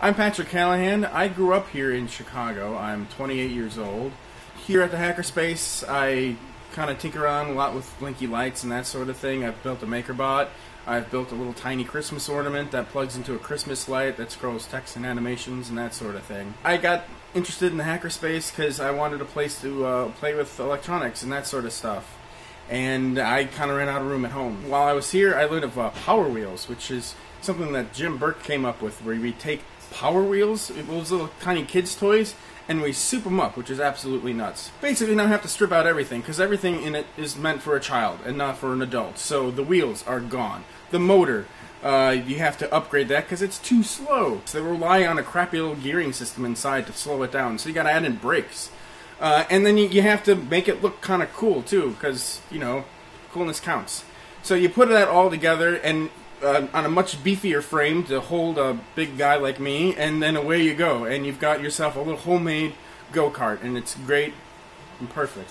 I'm Patrick Callahan. I grew up here in Chicago. I'm 28 years old. Here at the Hackerspace, I kind of tinker around a lot with blinky lights and that sort of thing. I've built a MakerBot. I've built a little tiny Christmas ornament that plugs into a Christmas light that scrolls text and animations and that sort of thing. I got interested in the Hackerspace because I wanted a place to play with electronics and that sort of stuff. And I kind of ran out of room at home. While I was here, I learned of Power Wheels, which is something that Jim Burke came up with, where we take Power Wheels, those little tiny kids' toys, and we soup them up, which is absolutely nuts. Basically, now I have to strip out everything, because everything in it is meant for a child and not for an adult. So the wheels are gone. The motor, you have to upgrade that because it's too slow. So they rely on a crappy little gearing system inside to slow it down. So you got to add in brakes. And then you have to make it look kind of cool, too, because, you know, coolness counts. So you put that all together and on a much beefier frame to hold a big guy like me, and then away you go. And you've got yourself a little homemade go-kart, and it's great and perfect.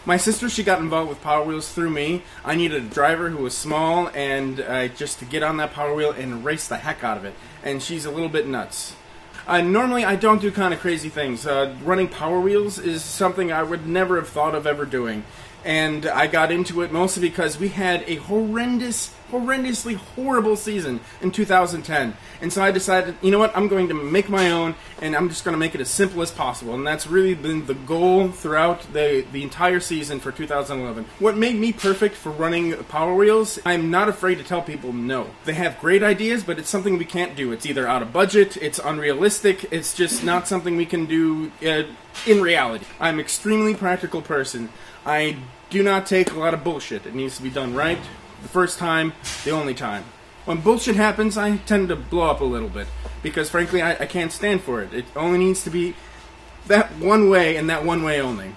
My sister, she got involved with Power Wheels through me. I needed a driver who was small, and just to get on that Power Wheel and race the heck out of it. And she's a little bit nuts. Normally, I don't do kind of crazy things. Running Power Wheels is something I would never have thought of ever doing. And I got into it mostly because we had a horrendously horrible season in 2010. And so I decided, you know what, I'm going to make my own, and I'm just going to make it as simple as possible. And that's really been the goal throughout the entire season for 2011. What made me perfect for running Power Wheels, I'm not afraid to tell people no. They have great ideas, but it's something we can't do. It's either out of budget, it's unrealistic, it's just not something we can do in reality. I'm an extremely practical person. I do not take a lot of bullshit. It needs to be done right, the first time, the only time. When bullshit happens, I tend to blow up a little bit, because frankly, I can't stand for it. It only needs to be that one way, and that one way only.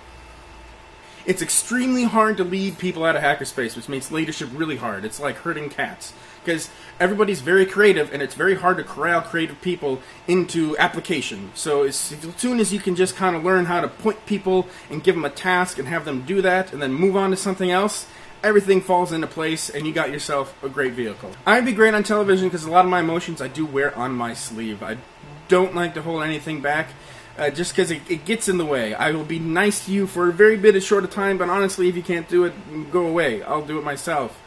It's extremely hard to lead people out of Hackerspace, which makes leadership really hard. It's like herding cats, because everybody's very creative, and it's very hard to corral creative people into application. So as soon as you can just kind of learn how to point people and give them a task and have them do that, and then move on to something else, everything falls into place, and you got yourself a great vehicle. I'd be great on television because a lot of my emotions I do wear on my sleeve. I don't like to hold anything back. Just because it gets in the way. I will be nice to you for a very short a time, but honestly, if you can't do it, go away. I'll do it myself.